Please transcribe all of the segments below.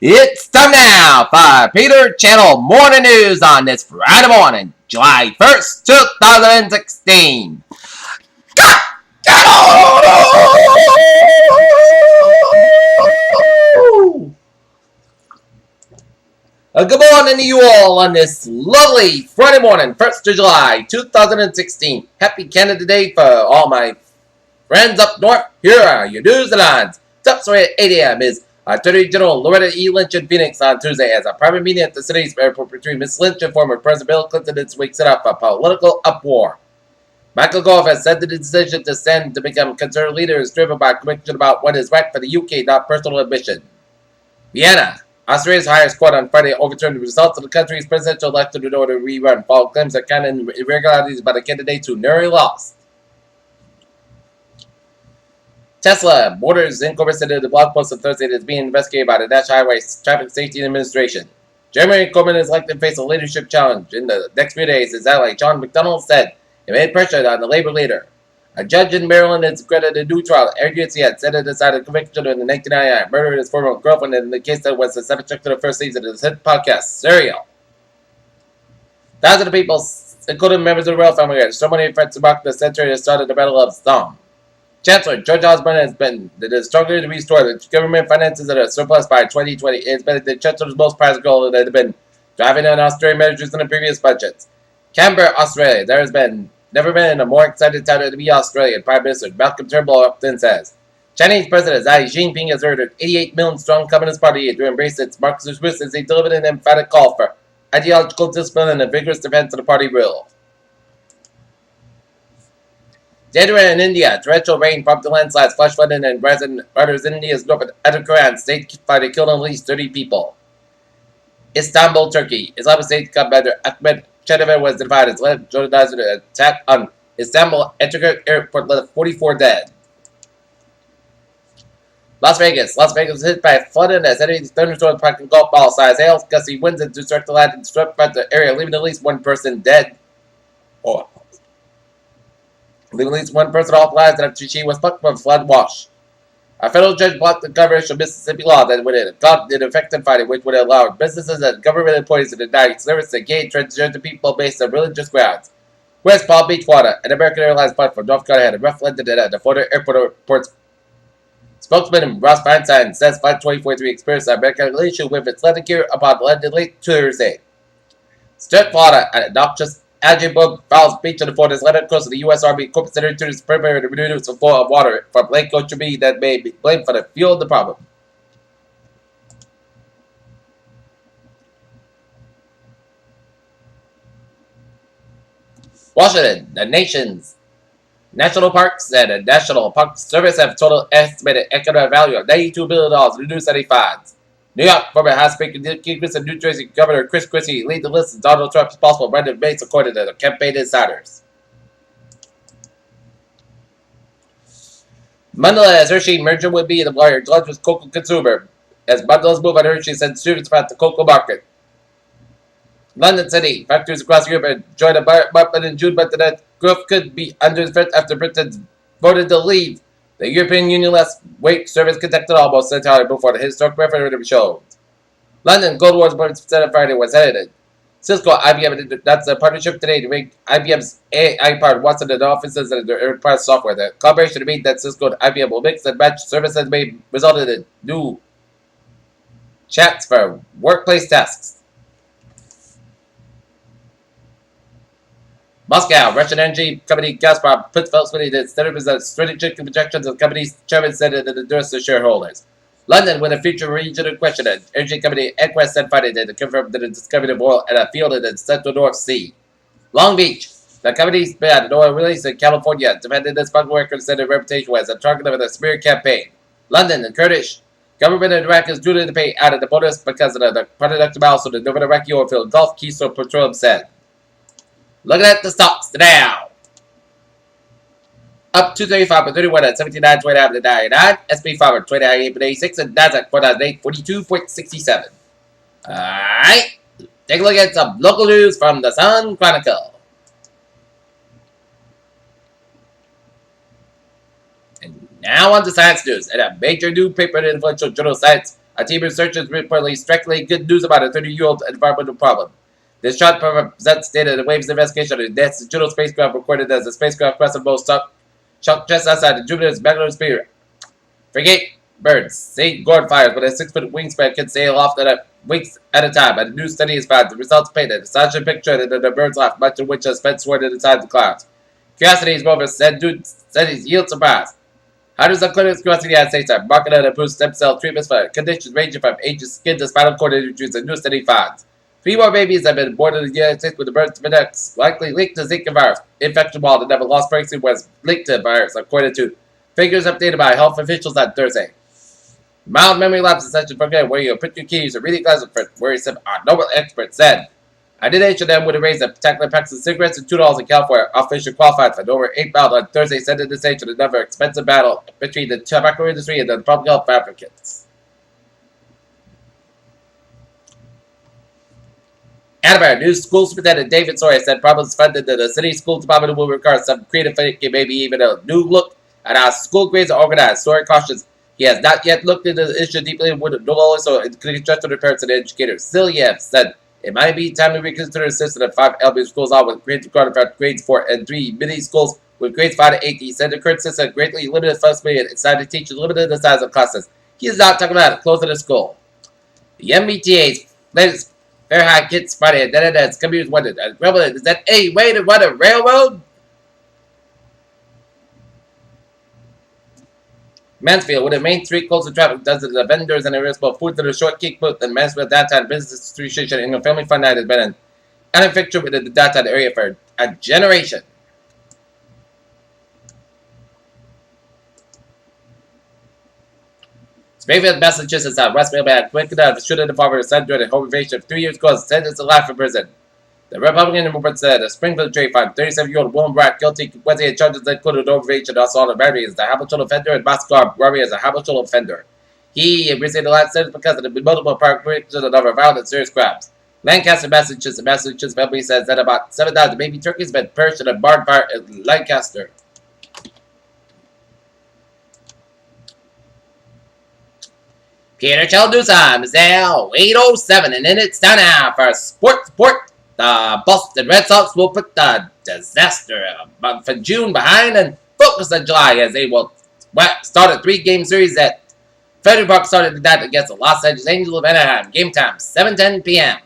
It's time now for Peter Channel Morning News on this Friday morning, July 1st, 2016. Good morning to you all on this lovely Friday morning, 1st of July, 2016. Happy Canada Day for all my friends up north. Here are your news headlines. Top story at 8 a.m. is Attorney General Loretta E. Lynch in Phoenix on Tuesday has a private meeting at the city's airport between Ms. Lynch and former President Bill Clinton this week set up a political uproar. Michael Gove has said the decision to stand to become conservative leader is driven by conviction about what is right for the UK, not personal ambition. Vienna. Austria's highest court on Friday overturned the results of the country's presidential election in order to rerun, following claims of kind of irregularities by the candidates who narrowly lost. Tesla Motors Incorporated the blog post on Thursday that is being investigated by the National Highway Traffic Safety Administration. Jeremy Corbyn is likely to face a leadership challenge in the next few days, as ally John McDonnell said it made pressure on the Labour leader. A judge in Maryland has granted a new trial. Agency had set it aside a conviction in the 1999 murder of his former girlfriend in the case that was the subject of the first season of his hit podcast, Serial. Thousands of people, including members of the royal family, had so many friends to mark the century that started the Battle of Somme. Chancellor George Osborne has been that is struggling to restore the government finances that are surplus by 2020. It has been the Chancellor's most prized goal that had been driving on Australian measures in the previous budgets. Canberra, Australia. There has never been a more excited time to be Australian. Prime Minister Malcolm Turnbull often says. Chinese President Xi Jinping has ordered 88 million strong Communist Party to embrace its Marxist roots as he delivered an emphatic call for ideological discipline and a vigorous defense of the party rule. January in India, torrential rain prompted landslides, flash flooding, and rising waters in India's north of Atakuran state fighter killed at least 30 people. Istanbul, Turkey. Islamic State commander Ahmed Chedever was notified as led Jordan's attack on Istanbul Atatürk Airport left 44 dead. Las Vegas. Las Vegas was hit by a flooding as heavy thunderstorms packing golf ball size hail, gusty winds and struck the land and struck by the area, leaving at least one person dead. Leaving at least one person hospitalized after she was plucked from a flood wash. A federal judge blocked the coverage of Mississippi law that would have an effective fighting, which would allow businesses and government employees to deny service to gay and transgender people based on religious grounds. West Palm Beach, Florida, an American Airlines flight from North Carolina had a rough landing at the Florida airport reports. Spokesman Ross Feinstein says Flight 2043 experienced an American issue with its landing gear upon landing late Thursday. Stuart, Florida, an obnoxious Algebrook Falls Beach on the Florida Atlantic coast of the U.S. Army Corps Center to its perimeter to reduce the flow of water from Lake Okeechobee that may be blamed for the fuel of the problem. Washington, the nation's national parks and the National Park Service have total estimated economic value of $92 billion in reduced any fines. New York former House Speaker Dick Gingrich and New Jersey Governor Chris Christie lead the list of Donald Trump's possible running mates according to the campaign insiders. Mandela's Hershey merger would be the lawyer judge with cocoa consumer as Mandela's move on Hershey sent students about the cocoa market. London City factories across Europe joined a month in June, but that growth could be under threat after Britain voted to leave the European Union last week. Service conducted almost entirely before the historic referendum showed. London Gold Wars Board Senate Friday was headed. Cisco, IBM, that's a partnership today to make IBM's AI part Watson and offices and their enterprise software. The collaboration to mean that Cisco and IBM will mix and match services may result in new chats for workplace tasks. Moscow, Russian energy company Gazprom put Volkswagen that study the strategic projections of the company's chairman said it endorsed the shareholders. London, with a future region in question, energy company Equest said Friday that it confirmed the discovery of oil at a field in the central North Sea. Long Beach, the company's bid an oil release in California defended its public record said reputation was a target of the smear campaign. London, the Kurdish government in Iraq is due to pay out of the bonus because of the product milestone in the Northern Iraqi oil field, Gulf Keystone Petroleum said. Looking at the stocks now. Up 235 for 31 at 79.29 to 99. SP 500 29.86 and Nasdaq 4,008 42.67. Alright. Take a look at some local news from the Sun Chronicle. And now on to science news. And a major new paper in the influential journal Science A team of researchers reportedly strikingly good news about a 30-year-old environmental problem. This shot presents data that Waves investigation on the NASA Juno spacecraft recorded as the spacecraft crossed the most sunk just outside of Jupiter's magnetic sphere. Frigate birds, St. Gourd fires with a 6-foot wingspan can sail off at weeks at a time. And a new study is found. The results painted a astonishing picture that the birds laugh, much of which has spent sword inside the clouds. Curiosity's rover said studies yield surprise. Hundreds of clinics across the United States are marketed and approved stem cell treatments for conditions ranging from ages, skin to spinal cord injuries, and new study finds. 3 more babies have been born in the United States with the birth defects likely linked to Zika virus. Infection while the never lost pregnancy was linked to the virus, according to figures updated by health officials on Thursday. Mild memory lapse is such a program where you put your keys are really pleasant for worrisome, our Nobel expert said. I did H&M would have raised a particular packs of cigarettes and $2 in California. Official qualified for over $8 on Thursday, sending this to another expensive battle between the tobacco industry and the public health advocates. Attleboro new school superintendent David Sawyer said problems funded that the city school department will require some creative thinking, maybe even a new look at how school grades are organized. Sawyer cautions he has not yet looked into the issue deeply and would no also include just the parents and educators. Still, said it might be time to reconsider the system of 5 elementary schools on with grades required for grades 4 and 3 mini schools with grades 5 to 8. He said the current system greatly limited flexibility and decided to teach limited the size of classes. He is not talking about closing the school. The MBTA's latest Fahrenheit Kids Friday and then as commuters wondered, is that a way to run a railroad? Mansfield, with the main street closed to traffic, dozens of vendors and areas both food to the short kick booth and Mansfield downtown business association in a family fun night has been an fixture within the downtown area for a generation. Springfield, Massachusetts, West Mailbag, convicted of shooting the father of son during a home invasion of 3 years ago, sentenced to life in prison. The Republican report said the Springfield jury found 37-year-old William Brack guilty Wednesday of charges that included overreach and assault and battery as a habitual offender and massacre robbery as a habitual offender. He received the last sentence because of the multiple prior convictions of other violent and serious crimes. Lancaster, Massachusetts family says that about 7,000 baby turkeys have been perished in a barn fire in Lancaster. Peter Chaldusa is now 8:07, and then it's time now for Sports Report. The Boston Red Sox will put the disaster month of June behind and focus on July as they will start a 3-game series at Fenway Park started the night against the Los Angeles Angels of Anaheim. Game time 7:10 p.m.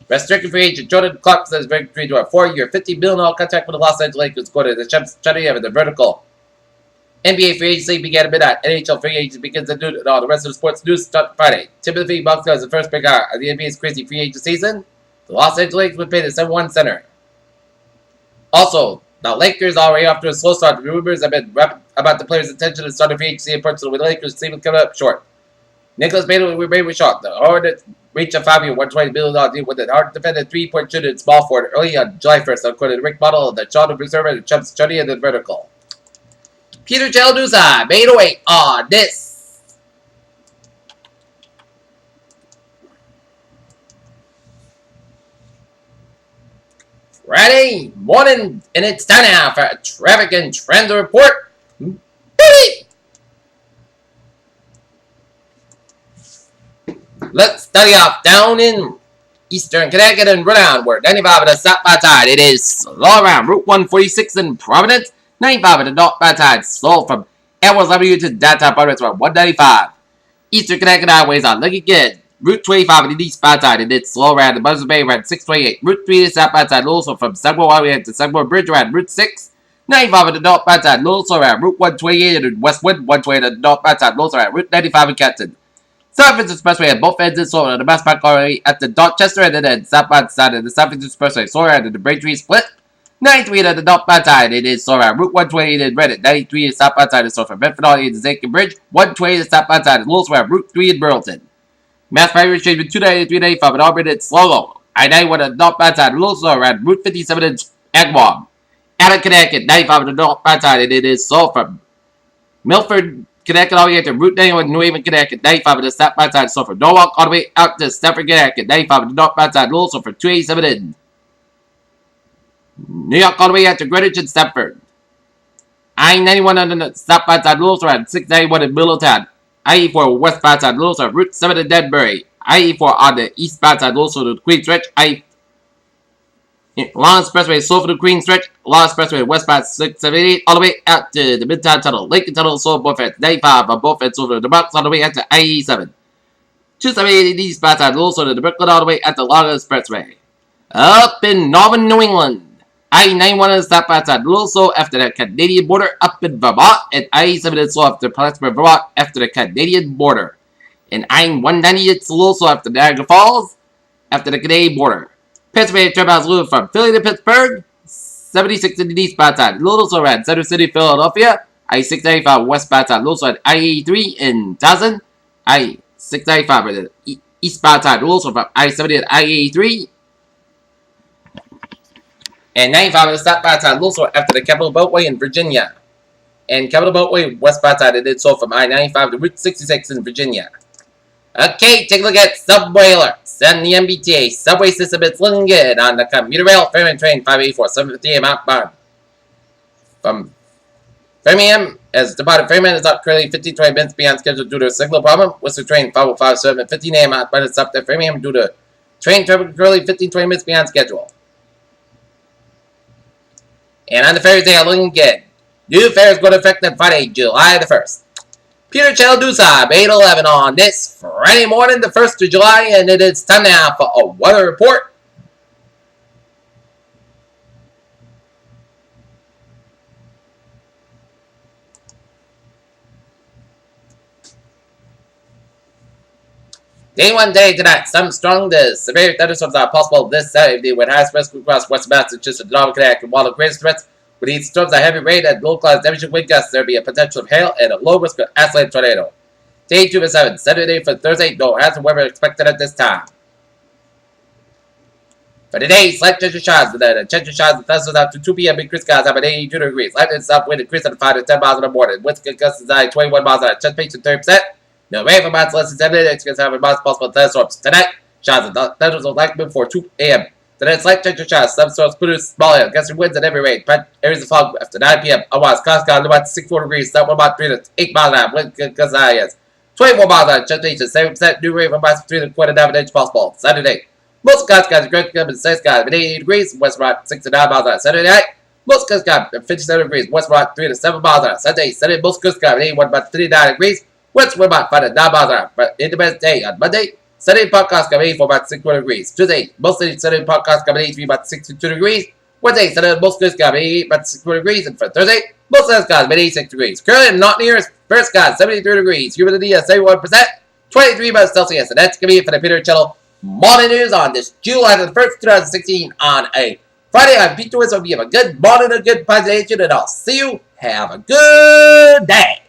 Restricted free agent Jordan Clark says very agreed to a 4-year, $50 million contract with the Los Angeles Lakers, according to the study of the vertical. NBA free agency began at midnight. NHL free agency begins at noon, and all the rest of the sports news start Friday. Timothy Buckner is the first big hire of the NBA's crazy free agent season. The Los Angeles Lakers would pay the 7-1 center. Also, the Lakers already off to a slow start. The rumors have been about the players' intention to start a free agency in person with the Lakers seem coming up short. Nicholas Bailey was shot. The Hornets reached a 5-year, $120 million deal with the hard defended 3-point shooter in small forward early on July 1st, according to Rick Bottle of the Charter Preserver and Chubb's study of the vertical. Peter Chaldusa, 808 on this. Friday morning, and it's time now for a traffic and trends report. Let's study off down in Eastern Connecticut and Rhode Island, where 95 at the southbound side. It is slow around Route 146 in Providence. 95 at the northbound side, slow from Edwards Avenue to downtown Providence, around 195. Eastern Connecticut highways are looking good. Route 25 at the eastbound side, and it's slow around the Buzzards Bay around 628. Route 3 at the southbound side, also from Sagamore Highway to Sagamore Bridge around Route 6. 95 at the northbound side, also around Route 128 and Westwood, 128 at the northbound side, also around Route 95 in Canton. Southwest Expressway at both ends is slow on the Mass Park already at the Dorchester and then southbound side of the Southwest Expressway, slow around the Braintree split. 93 at the northbound side, it is slow around Route 128 in Reddit. 93 at the southbound side is slow from Medford all the way to Zankin Bridge. 120 at the southbound side is a little slow around Route 3 in Burlington. Mass Park change with 290 to 395 at Auburn, it's slow. I-91 at the northbound side, a little slow around Route 57 in Agawam. Out of Connecticut, 95 at the northbound side, and it is slow from Milford, Connecticut all the way to Route 91 New Haven, Connecticut. 95 at the southbound side, slow from Norwalk all the way out to Stamford, Connecticut. 95 at the northbound side, a little slow from 287 in New York all the way out to Greenwich and Stamford. I-91 on the southbound side, a little slow around 691 in Middletown. IE4 westbound side, also Route 7 to Denbury. IE4 on the eastbound side, also to Queen Stretch. Long Expressway, Sulphur to Queen Stretch. Long Expressway, westbound 678, all the way out to the Midtown Tunnel. Lincoln Tunnel, so both at 95 on both ends over to the box, all the way out to IE7. 278 eastbound side, also to the Brooklyn, all the way at the Long Expressway. Up in northern New England. I-91 is stop outside also after the Canadian border up in Vermont, and I-7 is slow after Plattsburgh, Vermont after the Canadian border. And I-190 is also after Niagara Falls after the Canadian border. Pennsylvania turbounds moving from Philly to Pittsburgh, 76 in the eastbound side. Also at Center City, Philadelphia. I-695 westbound side. Also at I-83 in Towson. I-695 at the eastbound side. Also from I-70 and I-83. And 95 is southbound side, also after the Capitol Beltway in Virginia. And Capitol Beltway westbound side, it did so from I-95 to Route 66 in Virginia. Okay, take a look at subway alerts and the MBTA subway system. It's looking good on the commuter rail Fairmont train 584, 750 a.m. outbound. From Framingham, as departed Fairmont is up currently 15-20 minutes beyond schedule due to a signal problem. Worcester train 505, at 15 a.m. outbound is up to Framingham due to train traffic currently 15-20 minutes beyond schedule. And on the ferries, they are looking good. New fares go into effect on Friday, July the 1st. Peter Chaldusa, 8:11 on this Friday morning, the 1st of July, and it is time now for a weather report. Day 1 day tonight. Some strong to severe thunderstorms are possible this Saturday with highest risk across western Massachusetts and Northern Connecticut. While the greatest threats with these storms are heavy rain and low clouds, temperature wind gusts, there will be a potential of hail and a low risk of isolated tornado. Day 2 for 7. Saturday for Thursday, no hazard weather expected at this time. For today, slight chance of showers with a chance of showers and thunderstorms after 2 p.m. increased skies up at 82 degrees. Light and south wind increased at 5 to 10 miles in the morning. Winds gusts at 21 miles an hour. Chance patient 30%. No rain for months less than 7 days. It's have a month's possible thunderstorms. Tonight, showers and thunderstorms will likely before 2 a.m. Tonight, slight chance of showers. Some storms produce small hail. Gusty winds at every rate. Areas of fog after 9 p.m. Otherwise, skies got about 64 degrees. South about 3 to 8 miles an hour. Wind gusts high 24 miles an hour. Chance patient 7%. New rain for months 3 to 4.5 inches possible. Saturday. Most skies got great come in the same skies at 88 degrees. West about 6 to 9 miles an hour. Saturday night. Most skies got 57 degrees. West about 3 to 7 miles an hour. Sunday, most skies got 81 about 39 degrees. West we're about 5 to 9 miles an hour. But Independence Day on Monday, Sunday podcast coming 84 about 61 degrees. Tuesday, mostly Sunday podcast coming 83 about 62 degrees. Wednesday, Sunday, most skies got 88 about 61 degrees. And for Thursday, most skies got 86 degrees. Currently, not near first skies 73 degrees. Humidity at 71%, 23 degrees Celsius. And that's going to be it for the Peter Channel Morning News on this July the 1st, 2016 on a Friday. I'm Peter Wiz. Hope you have a good morning, a good positive, and I'll see you. Have a good day.